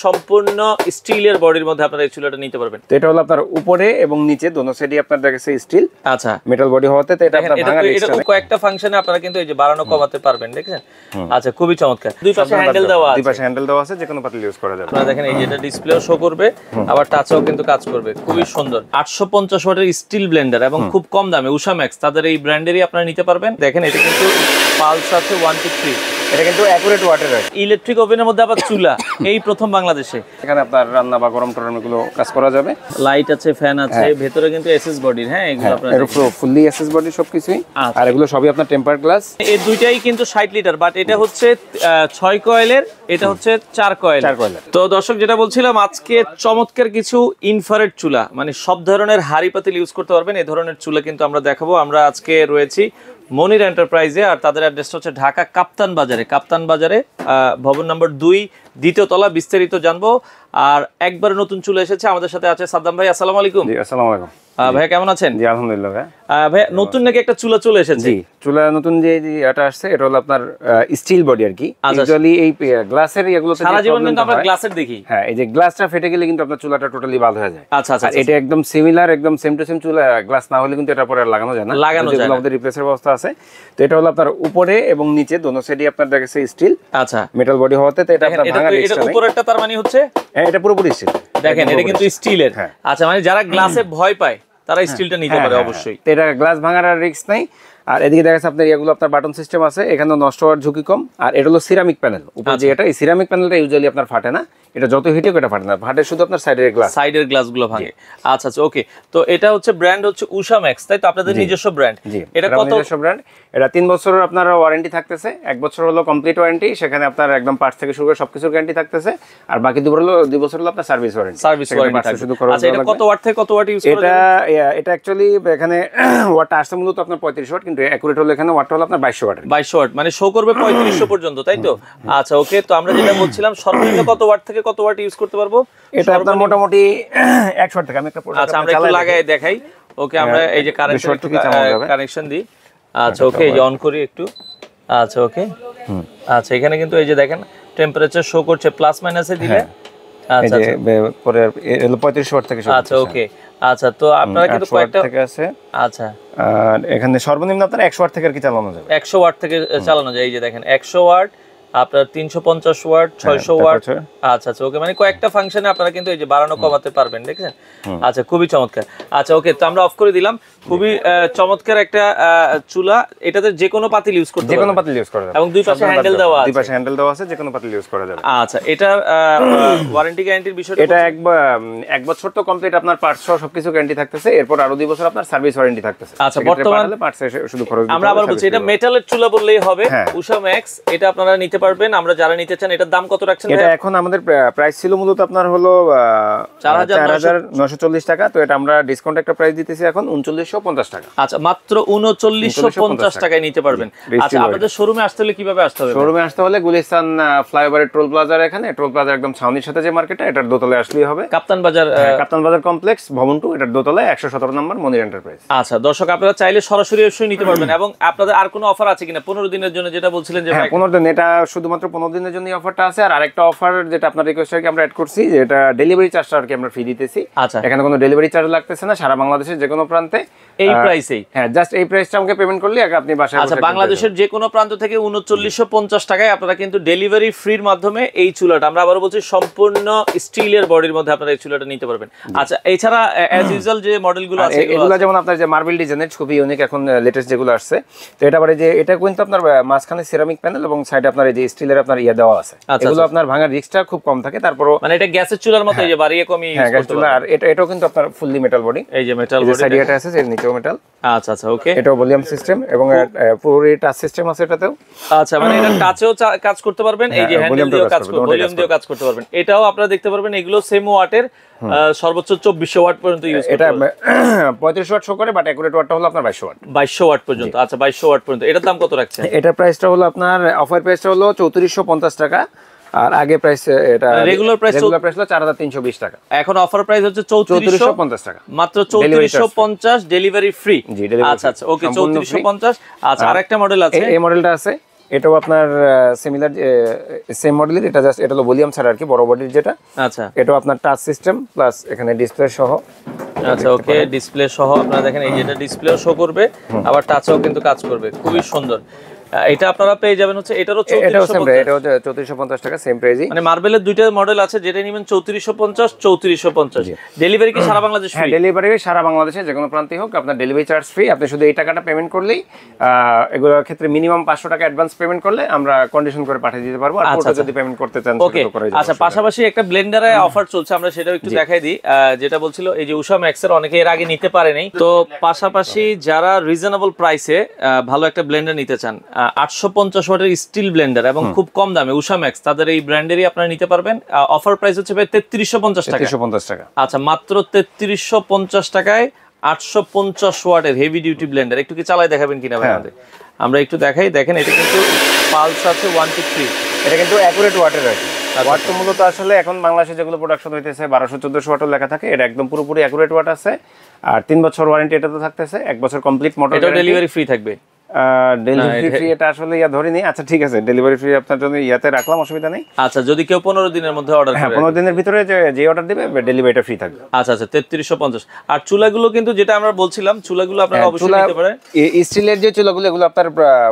সম্পূর্ণ স্টিলের বডির মধ্যে আপনারা এই চুলাটা নিতে পারবেন। তো এটা হলো আপনার উপরে এবং নিচে দোনো সাইডে আপনার দেখেছে স্টিল। আচ্ছা, মেটাল বডি হওয়াতে তো এটা আপনার ভাঙা রিস্ক এটা কয়েকটা ফাংশনে আপনারা কিন্তু এই যে বাড়ানো কমাতে পারবেন, দেখেন। আচ্ছা, খুবই চমৎকার। দুই পাশে হ্যান্ডেল দেওয়া আছে, দুই পাশে হ্যান্ডেল দেওয়া আছে, যে কোনো পাতিল ইউজ করা যাবে। আপনারা দেখেন এই যে এটা ডিসপ্লেও শো করবে, আবার টাচও কিন্তু কাজ করবে, খুবই সুন্দর। 850 ওয়াটের স্টিল ব্লেন্ডার এবং খুব কম দামে উষা ম্যাক্স তাদের এই ব্র্যান্ডেরই আপনারা নিতে পারবেন। দেখেন এটা কিন্তু পালস আছে 1 to 3, এটা কিন্তু অ্যাকুরেট ওয়াটের আছে। ইলেকট্রিক ওভেনের মধ্যে আবার চুলা, এই প্রথম বাংলাদেশে। এখানে আপনার রান্না বা গরম টরম এগুলো কাজ করা যাবে। লাইট আছে, ফ্যান আছে, ভেতরে কিন্তু এসএস বডির। হ্যাঁ, এগুলো আপনারা এর ফুললি এসএস বডি সবকিছুই, আর এগুলো সবই আপনার টেম্পার গ্লাস। এই দুইটাই কিন্তু 60 লিটার, বাট এটা হচ্ছে 6 কয়েলের, এটা হচ্ছে 4 কয়েল। তো দর্শক, যেটা বলছিলাম, আজকে চমৎকার কিছু ইনফ্রারেড চুলা, মানে সব ধরনের হাড়ি পাতিল ইউজ করতে পারবেন এই ধরনের চুলা কিন্তু আমরা দেখাবো। আমরা আজকে রয়েছি মনির এন্টারপ্রাইজে, আর তাদের অ্যাড্রেসটা হচ্ছে ঢাকা কাপ্তান বাজারে, ভবন নম্বর 2, দ্বিতীয় তলা। বিস্তারিত জানবো। আর একবার নতুন চুলা এসেছে, আমাদের সাথে আছে সাদ্দাম ভাই। আসসালামু আলাইকুম। জি, আসসালামু আলাইকুম ভাইয়া, কেমন আছেন? জি, আলহামদুলিল্লাহ। ভাইয়া, নতুন নাকি একটা চুলা চলে এসেছে? জি, চুলা নতুন যে এটা আসছে, এটা হলো আপনার স্টিল বডি আর কি। ইউজুয়ালি এই গ্লাসের এগুলোতে সারা জীবন কিন্তু আমরা গ্লাসের দেখি। হ্যাঁ, এই যে গ্লাসটা ফেটে গেলে কিন্তু আপনার চুলাটা টোটালি বাদ হয়ে যায়। আচ্ছা আচ্ছা, এটা একদম সিমিলার, একদম সেম টু সেম চুলা। গ্লাস না হলে কিন্তু এটা পরে আর লাগানো যায় না, আমাদের রিপ্লেসের ব্যবস্থা আছে। তো এটা হলো আপনার উপরে এবং নিচে দোনো সাইডে আপনার দেখেছে স্টিল। আচ্ছা, মেটাল বডি হওয়াতে তো এটা আপনার ভাঙা রিস্ক এটা উপরেরটা তার মানে হচ্ছে, হ্যাঁ, এটা পুরোপুরি স্টিল। দেখেন এটা কিন্তু স্টিলের। আচ্ছা, মানে যারা গ্লাসে ভয় পায় তারা স্টিলটা নিতে পারে অবশ্যই। এটা গ্লাস ভাঙার আর রিস্ক নাই। আর এদিকে দেখা যাচ্ছে আপনার এগুলো আপনার বাটন সিস্টেম আছে, এখানে নষ্ট হওয়ার ঝুঁকি কম। আর এটা হলো সিরামিক প্যানেল উপরে, যে এটা এই সিরামিক প্যানেলটা ইউজুয়ালি আপনার ফাটে না, এটা যত হিটে এটা ফাটে না, ফাটে শুধু আপনার সাইডের গ্লাসগুলো ভাঙে। আচ্ছা আচ্ছা, ওকে। তো এটা হচ্ছে ব্র্যান্ড হচ্ছে উষা ম্যাক্স, তাই তো? আপনাদের নিজস্ব ব্র্যান্ড? জি, এটা কত? নিজস্ব ব্র্যান্ড। এটা 3 বছরের আপনার ওয়ারেন্টি থাকতেছে। 1 বছর হলো কমপ্লিট ওয়ারেন্টি, সেখানে আপনার একদম পার্টস থেকে শুরু করে সবকিছুর গ্যারান্টি থাকতেছে। আর বাকি 2 বছর হলো আপনার সার্ভিস ওয়ারেন্টি। শুধু খরচ। আচ্ছা, এটা কত ওয়াট থেকে কত ওয়াট ইউজ করা যায়? এটা অ্যাকচুয়ালি এখানে ওয়াটটা আসছে মূলত আপনার 35 ওয়াট, কিন্তু অ্যাকুরেট হলো এখানে ওয়াটটা হলো আপনার 2200 ওয়াট। 2200 ওয়াট মানে শো করবে 3500 পর্যন্ত, তাই তো? আচ্ছা, ওকে। তো আমরা যেটা বলছিলাম, সর্বনিম্ন কত ওয়াট থেকে কত ওয়াট ইউজ করতে পারবো? এটা আপনার মোটামুটি 100 ওয়াট থেকে। আমি একটা আচ্ছা, আমরা একটু লাগাই দেখাই। ওকে, আমরা এই যে কানেকশন দিই। আচ্ছা, ওকে, এই যে অন করি একটু। আচ্ছা, ওকে। আচ্ছা, এখানে কিন্তু এই যে দেখেন টেম্পারেচার শো করছে প্লাস মাইনাসে দিলে। আচ্ছা, পরে এলো 3500 ওয়াট থেকে শুরু। আচ্ছা, ওকে। আচ্ছা, তো আপনারা কিন্তু কয়েকটা থেকে আছে। আচ্ছা, আর এখানে সর্বনিম্ন আপনার 100 ওয়াট থেকে আর কি চালানো যাবে। 100 ওয়াট থেকে চালানো যায়। এই যে দেখেন 100 ওয়াট, আপনার 350 ওয়াট, 600 ওয়াট। আচ্ছা আচ্ছা, ওকে। মানে কয়েকটা ফাংশনে আপনারা কিন্তু এই যে বাড়ানো কমাতে পারবেন, দেখেন। আচ্ছা, খুবই চমৎকার। আচ্ছা, ওকে। তো আমরা অফ করে দিলাম। খুবই চমৎকার একটা চুলা। এটাতে যে কোনো পাতিল ইউজ করতে পারবেন, যে কোনো পাতিল ইউজ করা যাবে, এবং দুই পাশে হ্যান্ডেল দেওয়া আছে। দুই পাশে হ্যান্ডেল দেওয়া আছে, যে কোনো পাতিল ইউজ করা যাবে। আচ্ছা, এটা ওয়ারেন্টি গ্যারান্টির বিষয়টা? এটা 1 বছর তো কমপ্লিট আপনার পার্টস সহ সবকিছু গ্যারান্টি থাকতেছে। এরপর আরো 2 বছর আপনার সার্ভিস ওয়ারেন্টি থাকতেছে। আচ্ছা, বর্তমানে পার্টস শুধু খরচ। আমরা আবার বলছি, এটা মেটালের চুলা বললেই হবে, উষা ম্যাক্স। এটা আপনারা নিতে পারবেন। আমরা যারা নিতে চান, এটার দাম কত রাখছেন? এটা এখন আমাদের প্রাইস ছিল মূলত আপনার হলো 4940 টাকা। তো এটা আমরা ডিসকাউন্ট একটা প্রাইস দিতেছি এখন 3950 টাকা। আচ্ছা, মাত্র 3950 টাকায় নিতে পারবেন। আচ্ছা, আপনাদের শোরুমে আসতে হলে কিভাবে আসতে হবে? শোরুমে আসতে হলে গুলিস্তান ফ্লাইওভারের টোল প্লাজার, এখানে টোল প্লাজার একদম ছাউনির সাথে যে মার্কেটটা, এটার দোতলায় আসলেই হবে। কাপ্তান বাজার কমপ্লেক্স ভবন 2, এটার দোতলায় 117 নম্বর মনির এন্টারপ্রাইজ। আচ্ছা, দর্শক, আপনারা চাইলে সরাসরি এসে নিতে পারবেন। এবং আপনাদের আর কোনো অফার আছে কিনা 15 দিনের জন্য, যেটা বলছিলেন যে? 15 দিন, এটা শুধুমাত্র 15 দিনের জন্য অফারটা আছে। আর আরেকটা অফার যেটা আপনার রিকোয়েস্ট আর কি আমরা অ্যাড করছি, যে এটা ডেলিভারি চার্জটা আর কি আমরা ফ্রি দিতেছি। আচ্ছা, এখানে কোনো ডেলিভারি চার্জ লাগতেছে না, সারা বাংলাদেশের যে কোনো প্রান্তে এই প্রাইসেই। হ্যাঁ, জাস্ট এই প্রাইসটা আমাকে পেমেন্ট করলে আপনি বাসায়। আচ্ছা, বাংলাদেশের যে কোনো প্রান্ত থেকে 3950 টাকায় আপনারা কিন্তু ডেলিভারি ফ্রির মাধ্যমে এই চুলাটা, আমরা আবারও বলছি, সম্পূর্ণ স্টিলের বডির মধ্যে আপনারা এই চুলাটা নিতে পারবেন। আচ্ছা, এছাড়া অ্যাজ ইউজুয়াল যে মডেলগুলো আছে, এগুলো যেমন আপনার যে মার্বেল ডিজাইনের খুবই ইউনিক এখন লেটেস্ট যেগুলো আসছে। তো এটা মানে যে এটা কিন্তু আপনার মাঝখানে সিরামিক প্যানেল এবং সাইডে আপনার এই যে স্টিলের আপনার দেওয়া আছে। এগুলো আপনার ভাঙার রিস্কটা খুব কম থাকে। তারপরও মানে এটা গ্যাসের চুলার মতো, এই যে বাড়িয়ে কমিয়ে ইউজ করতে পারবেন। আর এটাও কিন্তু আপনার ফুললি মেটাল বডি। এই যে মেটাল বডি, সাইডে এটা আছে, এর নিচেও মেটাল। আচ্ছা আচ্ছা, ওকে। এটাও ভলিউম সিস্টেম এবং পুরো টাচ সিস্টেম আছে এটাতেও। আচ্ছা, মানে এটা টাচেও কাজ করতে পারবেন, এই যে হ্যান্ডেল দিয়েও কাজ করতে, ভলিউম দিয়েও কাজ করতে পারবেন। এটাও আপনারা দেখতে পারবেন, এগুলো সেম ওয়াটের, সর্বোচ্চ 2400 ওয়াট পর্যন্ত ইউজ করতে পারবেন। এটা 3500 ওয়াট শো করে, বাট অ্যাকুরেট ওয়াটটা হলো আপনার 2200 ওয়াট। 2200 ওয়াট পর্যন্ত। আচ্ছা, 2200 ওয়াট পর্যন্ত। এটার দাম কত রাখছেন? এটার প্রাইসটা হলো আপনার অফার প্রাইসটা হলো 3450 টাকা। আর আগে প্রাইস, এটা রেগুলার প্রাইস হলো 4320 টাকা। এখন অফার প্রাইস হচ্ছে 3450 টাকা, মাত্র 3450, ডেলিভারি ফ্রি। আচ্ছা আচ্ছা, ওকে, 3450। আচ্ছা, আরেকটা মডেল আছে, এই মডেলটা আছে, এটাও আপনার সিমিলার সেম মডেলের, এটা জাস্ট এটা হলো ভলিউম ছাড়া আর কি, বড় বডির যেটা। আচ্ছা, এটাও আপনার টাচ সিস্টেম প্লাস এখানে ডিসপ্লে সহ। আচ্ছা ওকে, ডিসপ্লে সহ আপনারা দেখেন এই যেটা ডিসপ্লেও শো করবে, আবার টাচও কিন্তু কাজ করবে, খুবই সুন্দর। এটা আপনারা পেয়ে যাবেন হচ্ছে এটারও 3450, এটাও 3450 টাকা সেম প্রাইসই। মানে মার্বেলের দুইটা মডেল আছে, যেটা নেবেন 3450 3450। ডেলিভারি কি সারা বাংলাদেশ হ্যাঁ, ফ্রি? ডেলিভারি সারা বাংলাদেশে যে কোনো প্রান্তে হোক, আপনার ডেলিভারি চার্জ ফ্রি। আপনি শুধু এই টাকাটা পেমেন্ট করলেই এগুলোর ক্ষেত্রে মিনিমাম 500 টাকা অ্যাডভান্স পেমেন্ট করলে আমরা কন্ডিশন করে পাঠিয়ে দিতে পারবো। আর পুরোটা যদি পেমেন্ট করতে চান ওকে। সেটা করে দিতে আচ্ছা, পাশাপাশি একটা ব্লেন্ডারে অফার চলছে, আমরা সেটাও একটু দেখাই দিই। যেটা বলছিল এই যে উষা ম্যাক্সের, অনেকে এর আগে নিতে পারেনি, তো পাশাপাশি যারা রিজনেবল প্রাইসে ভালো একটা ব্লেন্ডার নিতে চান, 850 ওয়াটের স্টিল ব্লেন্ডার এবং খুব কম দামে উষা ম্যাক্স, তাদের এই ব্র্যান্ডেরই আপনারা নিতে পারবেন। অফার প্রাইস হচ্ছে ভাই 3350 টাকা। 3350 টাকা। আচ্ছা, মাত্র 3350 টাকায় 850 ওয়াটের হেভি ডিউটি ব্লেন্ডার। একটু কি চালায় দেখাবেন কিনা ভাই আমাদের? আমরা একটু দেখাই। দেখেন এটা কিন্তু পালস আছে 1 to 3, এটা কিন্তু অ্যাকুরেট ওয়াটের আর কি। ওয়াট তো মূলত আসলে এখন বাংলাদেশে যেগুলো প্রোডাকশন হইতেছে 1200-1400 ওয়াটের লেখা থাকে, এটা একদম পুরোপুরি অ্যাকুরেট ওয়াট আছে। আর 3 বছর ওয়ারেন্টি এটা তো থাকতেছে, 1 বছর কমপ্লিট মোটর। এটা ডেলিভারি ফ্রি থাকবে? ডেলিভারি ফ্রি এটা আসলে ধরিনি। আচ্ছা ঠিক আছে, ডেলিভারি ফ্রি আপনার জন্য ইয়াতে রাখলাম, অসুবিধা নেই। আচ্ছা, যদি কেউ 15 দিনের মধ্যে অর্ডার করে? হ্যাঁ, 15 দিনের ভিতরে যে অর্ডার দিবে ডেলিভারিটা ফ্রি থাকবে। আচ্ছা আচ্ছা, 3350। আর চুলাগুলো কিন্তু যেটা আমরা বলছিলাম, চুলাগুলো আপনারা অবশ্যই নিতে পারেন। স্টিলের যে চুলাগুলো, এগুলো আপনার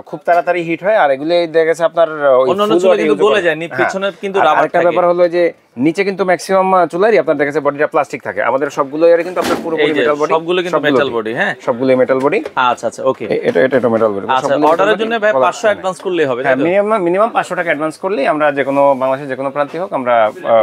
খুব তাড়াতাড়ি হিট হয়, আর এগুলো দেখা গেছে আপনার অন্যান্য চুলা কিন্তু গলে যায়, পিছনে কিন্তু রাবার থাকে। একটা ব্যাপার হলো যে নিচে কিন্তু ম্যাক্সিমাম চুলারই আপনার দেখা যাচ্ছে বডিটা প্লাস্টিক থাকে, আমাদের সবগুলো এর কিন্তু আপনার পুরোপুরি মেটাল বডি। সবগুলো কিন্তু মেটাল বডি। হ্যাঁ, সবগুলো মেটাল বডি। আচ্ছা আচ্ছা, ওকে। এটা মেটাল বডি। আচ্ছা, অর্ডারের জন্য ভাই 500 অ্যাডভান্স করলেই হবে? হ্যাঁ, মিনিমাম 500 টাকা অ্যাডভান্স করলেই আমরা যে কোনো বাংলাদেশের যে কোনো প্রান্তে হোক আমরা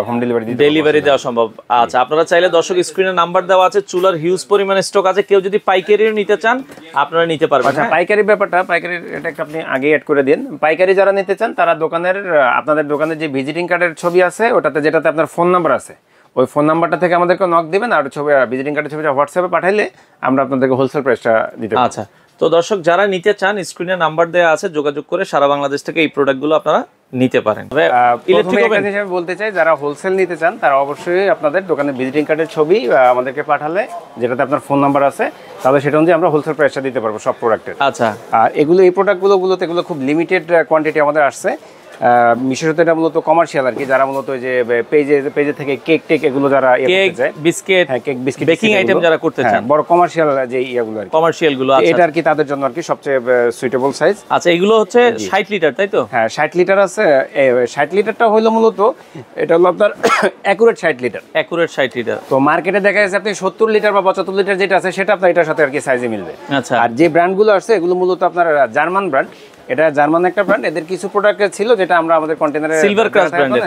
হোম ডেলিভারি দেওয়া সম্ভব। আচ্ছা, আপনারা চাইলে দর্শক স্ক্রিনে নাম্বার দেওয়া আছে, চুলার হিউজ পরিমাণে স্টক আছে, কেউ যদি পাইকারিও নিতে চান আপনারা নিতে পারবেন। আচ্ছা, পাইকারি ব্যাপারটা, পাইকারি এটা আপনি আগে অ্যাড করে দিন। পাইকারি যারা নিতে চান তারা দোকানের, আপনাদের দোকানের যে ভিজিটিং কার্ডের ছবি আছে ওটাতে, যেটাতে আপনার ফোন নাম্বার আছে, ওই ফোন নাম্বারটা থেকে আমাদেরকে নক দিবেন, আর ছবি ভিজিটিং কার্ডের ছবিটা হোয়াটসঅ্যাপে পাঠাইলে আমরা আপনাদেরকে হোলসেল প্রাইসটা দিতে পারবো। আচ্ছা, তো দর্শক যারা নিতে চান স্ক্রিনে নাম্বার দেওয়া আছে, যোগাযোগ করে সারা বাংলাদেশ থেকে এই প্রোডাক্টগুলো আপনারা নিতে পারেন। ইলেকট্রিক ওভেন হিসেবে বলতে চাই, যারা হোলসেল নিতে চান তারা অবশ্যই আপনাদের দোকানের ভিজিটিং কার্ডের ছবি আমাদেরকে পাঠালে, যেটাতে আপনার ফোন নাম্বার আছে, তাহলে সেটা অনুযায়ী আমরা হোলসেল প্রাইসটা দিতে পারবো সব প্রোডাক্টের। আচ্ছা, আর এই প্রোডাক্টগুলোতে খুব লিমিটেড কোয়ান্টিটি আমাদের আসছে। বিশেষত এটা মূলত কমার্শিয়াল আর কি, যারা মূলত যে পেজে থেকে কেক এগুলো যারা biscuit, cake biscuit baking item যারা করতে চান, বড় কমার্শিয়াল যে ইয়াগুলো আর কি, কমার্শিয়াল গুলো, এটা আর কি তাদের জন্য আর কি সবচেয়ে সুইটেবল সাইজ। আচ্ছা, এগুলো হচ্ছে 60 লিটার, তাই তো? হ্যাঁ, 60 লিটার আছে। 60 লিটারটা হলো মূলত এটা হলো আপনার অ্যাকুরেট 60 লিটার। Accurate 60 litre. তো মার্কেটে দেখা যাচ্ছে আপনি 70 লিটার বা 75 লিটার যেটা আছে সেটা আপনার এটার সাথে আর কি সাইজে মিলবে। আচ্ছা, আর যে ব্র্যান্ডগুলো আছে এগুলো মূলত আপনার জার্মান ব্র্যান্ড, এটা জার্মান একটা ব্র্যান্ড। এদের কিছু প্রোডাক্ট ছিল যেটা আমরা আমাদের কন্টেইনারে সিলভার ক্রাস্ট ব্র্যান্ডের।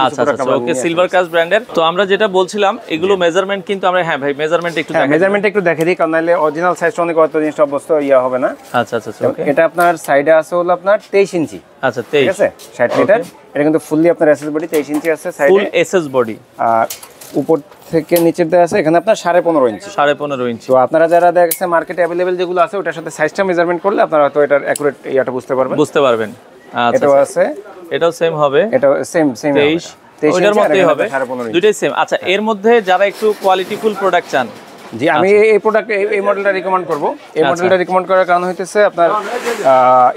আচ্ছা আচ্ছা, ওকে, সিলভার ক্রাস্ট ব্র্যান্ডের। তো আমরা যেটা বলছিলাম এগুলো মেজারমেন্ট কিন্তু আমরা, হ্যাঁ ভাই মেজারমেন্ট একটু দেখাই। মেজারমেন্ট একটু দেখে দিই, কারণ নাহলে অরিজিনাল সাইজটা অনেক হয়তো জিনিসটা অবস্থ হবে না। আচ্ছা আচ্ছা, ওকে। এটা আপনার সাইডে আছে হলো আপনার 23 ইঞ্চি। আচ্ছা, 23, ঠিক আছে, 60 লিটার। এটা কিন্তু ফুললি আপনার এসএস বডি, 23 ইঞ্চি আছে সাইডে, ফুল এসএস বডি। আর উপর থেকে নিচের দেওয়া আছে এখানে আপনার 15.5 ইঞ্চি। 15.5 ইঞ্চি। তো আপনারা যারা দেখছেন মার্কেটে अवेलेबल যেগুলো আছে ওটার সাথে সাইজটা মেজারমেন্ট করলে আপনারা হয়তো এটার অ্যাকুরেট ইয়াটা বুঝতে পারবেন। আচ্ছা, এটাও আছে, এটাও সেম হবে, এটাও সেম 23 ওইটার মধ্যেই হবে, দুটোই সেম। আচ্ছা, এর মধ্যে যারা একটু কোয়ালিটিফুল প্রোডাক্ট চান, জি আমি এই প্রোডাক্ট এই মডেলটা রিকমেন্ড করব। এই মডেলটা রিকমেন্ড করার কারণ হইতেছে আপনার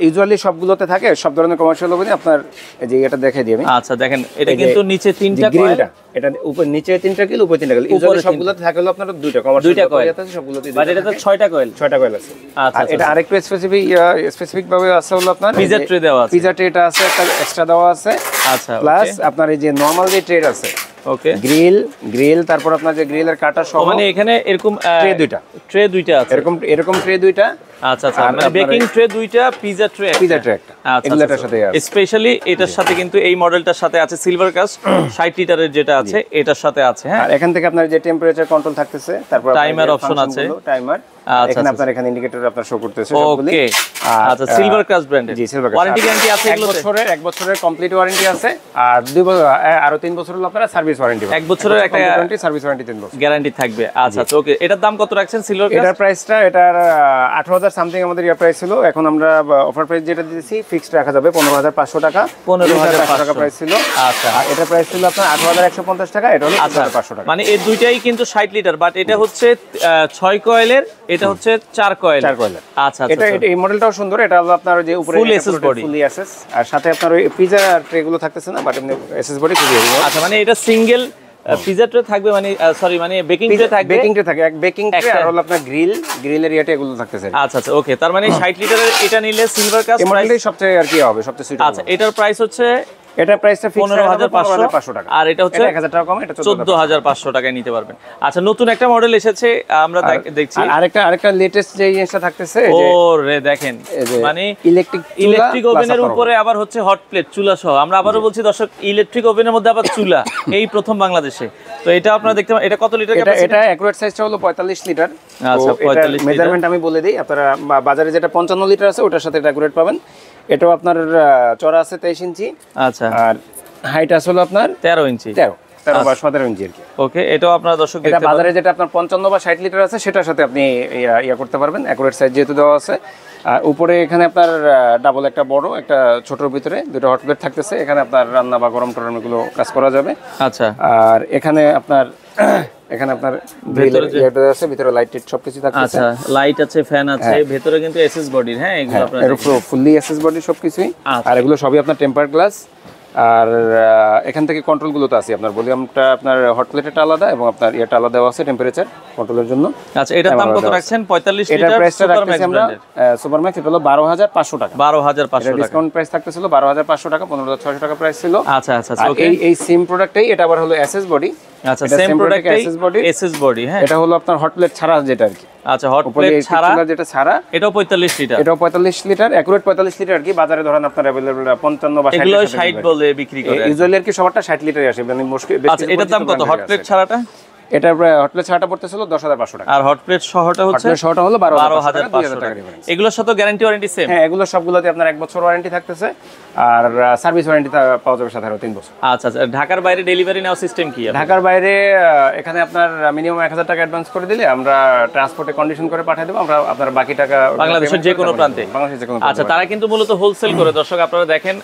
ইউজুয়ালি সবগুলোতে থাকে, সব ধরনের কমার্শিয়াল ওভেনে আপনার এই যে এটা দেখাই দিই আমি। আচ্ছা, দেখেন এটা কিন্তু নিচে 3টা কয়েল, এটা উপর নিচে 3টা কিল, উপরে 3টা কিল। ইউজুয়ালি সবগুলোতে থাকে হলো আপনার 2টা কমার্শিয়াল কয়েল আছে, সবগুলোতে বাট এটাতে 6টা কয়েল, 6টা কয়েল আছে। আচ্ছা, আর এটা আরেকটু স্পেসিফিক ভাবে আছে হলো আপনার পিজা ট্রে দেওয়া আছে, পিজা ট্রেটা আছে, একটা এক্সট্রা দেওয়া আছে। আচ্ছা, প্লাস আপনার এই যে নরমাল যে ট্রে আছে, ওকে, গ্রিল, তারপর আপনার যে গ্রিলের কাটা সহ, মানে এখানে এরকম ট্রে দুইটা আছে, এরকম ট্রে দুইটা। আচ্ছা আচ্ছা, মানে বেকিং ট্রে দুইটা, পিজা ট্রে একটা। এগুলো এটার সাথে আছে, স্পেশালি এটার সাথে কিন্তু এই মডেলটার সাথে আছে সিলভার কাস্ট 60 লিটারের যেটা আছে এটার সাথে আছে। হ্যাঁ, আর এখান থেকে আপনার যে টেম্পারেচার কন্ট্রোল থাকতেছে, তারপর টাইমার অপশন আছে, টাইমার এখানে আপনার এখানে ইন্ডিকেটর আপনার শো করতেছে সবগুলো। ওকে, আচ্ছা, সিলভার কাস্ট ব্র্যান্ডের। জি, সিলভার কাস্ট। ওয়ারেন্টি গ্যারান্টি আছে এগুলোতে? 1 বছরের কমপ্লিট ওয়ারেন্টি আছে, আর 2 বছর আরো 3 বছর হলো আপনারা সার্ভিস ওয়ারেন্টি। 1 বছরের একটা ওয়ারেন্টি, সার্ভিস ওয়ারেন্টি 3 বছর গ্যারান্টি থাকবে। আচ্ছা আচ্ছা, ওকে। এটার দাম কত রাখছেন সিলভার কাস্ট? এটার প্রাইসটা এটার 18,000 সামথিং আমাদের ইয়া প্রাইস ছিল, এখন আমরা অফার প্রাইস যেটা দিয়েছি ফিক্সড রাখা যাবে 15,500 টাকা। 15,500 টাকা প্রাইস ছিল। আচ্ছা, আর এটা প্রাইস ছিল আপনার 18,150 টাকা, এটা হলো 15,500 টাকা। মানে এই দুইটাই কিন্তু 60 লিটার, বাট এটা হচ্ছে 6 কয়েলের, এটা হচ্ছে 4 কয়েল। 4 কয়েলের। আচ্ছা, এটা এই মডেলটাও সুন্দর, এটা হলো আপনার যে উপরে ফুল এসএস বডি, ফুলি এসএস, আর সাথে আপনার ওই পিজা ট্রে গুলো থাকতেছে না, বাট এমনি এসএস বডি খুবই ভালো। আচ্ছা, মানে এটা সিঙ্গেল পিজা ট্রে থাকবে, মানে সরি মানে বেকিং ট্রে থাকবে, বেকিং ট্রে থাকে, এক বেকিং ট্রে আর হলো আপনার গ্রিলের ইয়াটা এগুলো থাকতেছে। আচ্ছা, ওকে, তার মানে 60 লিটারের এটা নিলে সিলভার কাস্ট এই মডেলটাই সবচেয়ে আর কি হবে সবচেয়ে সুইটেবল। আচ্ছা, এটার প্রাইস হচ্ছে এটা প্রাইসটা ফিক্স 15,500 টাকা, আর এটা হচ্ছে 1000 টাকা কম, এটা 14,500 টাকায় নিতে পারবেন। আচ্ছা, নতুন একটা মডেল এসেছে আমরা দেখছি, আর আরেকটা লেটেস্ট যে জিনিসটা থাকতেছে ও রে দেখেন, মানে ইলেকট্রিক ওভেনের উপরে আবার হচ্ছে হট প্লেট চুলা সহ। আমরা আবারও বলছি দর্শক, ইলেকট্রিক ওভেনের মধ্যে আবার চুলা, এই প্রথম বাংলাদেশে। তো এটা আপনারা দেখতে পারেন, এটা কত লিটার ক্যাপাসিটি? এটা অ্যাকুরেট সাইজটা হলো 45 লিটার। আচ্ছা, 45 লিটার। মেজারমেন্ট আমি বলে দেই, আপনারা বাজারে যেটা 55 লিটার আছে ওটার সাথে এটা অ্যাকুরেট পাবেন। এটাও আপনার চড়া আছে 23 ইঞ্চি, আচ্ছা, আর হাইট আছে হলো আপনার 13 ইঞ্চি, 13 বা 17 ইঞ্চি আর কি। ওকে, এটাও আপনারা দর্শক এটা বাজারে যেটা আপনার 55 বা 60 লিটার আছে সেটার সাথে আপনি ইয়া করতে পারবেন, অ্যাকুরেট সাইজ যেহেতু দেওয়া আছে। আর উপরে এখানে আপনার ডাবল একটা বড় একটা ছোটর ভিতরে দুটো হট প্লেট থাকতেছে, এখানে আপনার রান্না বা গরম টরম এগুলো কাজ করা যাবে। আচ্ছা, আর এখানে আপনার ভিতরে আছে, ভিতরে লাইট টিট সবকিছু থাকতেছে। আচ্ছা, লাইট আছে, ফ্যান আছে, ভিতরে কিন্তু এসএস বডির, হ্যাঁ এগুলো আপনারা এর ফুললি এসএস বডি সবকিছুই। আচ্ছা। আর এগুলো সবই আপনার টেম্পার গ্লাস। আর এখান থেকে কন্ট্রোল গুলো তো আছে, আপনার ভলিউমটা আপনার হট প্লেটটা আলাদা এবং আপনার ইয়েটা আলাদা দেওয়া আছে টেম্পারেচার কন্ট্রোলের জন্য। আচ্ছা, এটার দাম কত রাখছেন? 45 এটা লিটার প্রাইসটা সুপার রাখতেছি আমরা সুপার ম্যাক্স, এটা হলো 12,500 টাকা। 12,500 টাকা ডিসকাউন্ট প্রাইস থাকতেছিল 12,500 টাকা, 15,600 টাকা প্রাইস ছিল। আচ্ছা, ওকে, এই সেম প্রোডাক্টই, এটা আবার হলো এসএস বডি। আচ্ছা, সেম প্রোডাক্ট এসএস বডি, হ্যাঁ এটা হলো আপনার হট প্লেট ছাড়া যেটা আর কি। আচ্ছা, হট প্লেট ছাড়া যেটা ছাড়া, এটাও 45 লিটার। এটাও 45 লিটার, অ্যাকুরেট 45 লিটার আর কি। বাজারে ধরেন আপনার अवेलेबल 55 বা 60 এগুলো 60 বলে বিক্রি করে ইউজুয়ালি আর কি, সবারটা 60 লিটারই আসে, মানে মুশকিল বেশি। আচ্ছা, এটার দাম কত হট প্লেট ছাড়াটা? এটা হট প্লেট ছাড়াটা পড়তেছিল 10,500 টাকা, আর হট প্লেট সহটা হচ্ছে শহরটা হলো 12,500 টাকা। এগুলোর সাথে গ্যারান্টি ওয়ারেন্টি সেম? হ্যাঁ, এগুলো সবগুলোতে আপনার 1 বছর ওয়ারেন্টি থাকতেছে, আর সার্ভিস ওয়ারেন্টি পাওয়া যাবে সাধারণত 3 বছর। আচ্ছা, ঢাকার বাইরে ডেলিভারি নেওয়ার সিস্টেম কি? ঢাকার বাইরে এখানে আপনার মিনিমাম 1,000 টাকা অ্যাডভান্স করে দিলে আমরা ট্রান্সপোর্টে কন্ডিশন করে পাঠিয়ে দেবো, আমরা আপনার বাকি টাকা বাংলাদেশের যে কোনো প্রান্তে। আচ্ছা, তারা কিন্তু মূলত হোলসেল করে। দর্শক আপনারা দেখেন,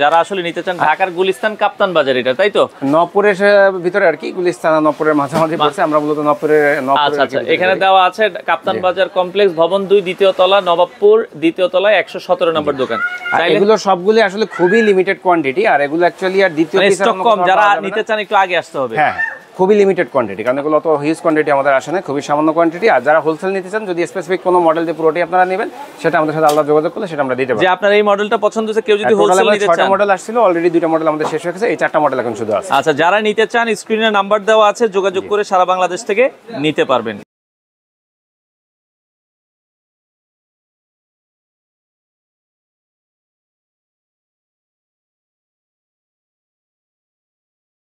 যারা আসলে নিতে চান, ঢাকার গুলিস্তান কাপ্তান বাজার, এটা তাই তো? নবপুরের ভিতরে আর কি, গুলিস্তান নবপুরের মাঝামাঝি পড়ছে, আমরা মূলত নবপুরের। আচ্ছা, এখানে দেওয়া আছে কাপ্তান বাজার কমপ্লেক্স ভবন 2 দ্বিতীয় তলা, নবাবপুর দ্বিতীয় তলায় 117 নম্বর দোকান। এগুলো সবগুলো আসলে খুবই লিমিটেড কোয়ান্টিটি, আর এগুলো অ্যাকচুয়ালি আর দ্বিতীয় স্টক কম, যারা নিতে চান একটু আগে আসতে হবে। হ্যাঁ, খুবই লিমিটেড কোয়ান্টিটি, কারণ এগুলো তো হিউজ কোয়ান্টিটি আমাদের আসে না, খুবই সামান্য কোয়ান্টিটি। আর যারা হোলসেল নিতে চান, যদি স্পেসিফিক কোনো মডেল দিয়ে পুরোটি আপনারা নেবেন, সেটা আমাদের সাথে আলাদা যোগাযোগ করলে সেটা আমরা দিতে পারি। যে আপনার এই মডেলটা পছন্দ হচ্ছে, কেউ যদি হোলসেল নিতে চান, 6টা মডেল আসছিল, অলরেডি 2টা মডেল আমাদের শেষ হয়ে গেছে, এই 4টা মডেল এখন শুধু আছে। আচ্ছা, যারা নিতে চান স্ক্রিনে নাম্বার দেওয়া আছে, যোগাযোগ করে সারা বাংলাদেশ থেকে নিতে পারবেন।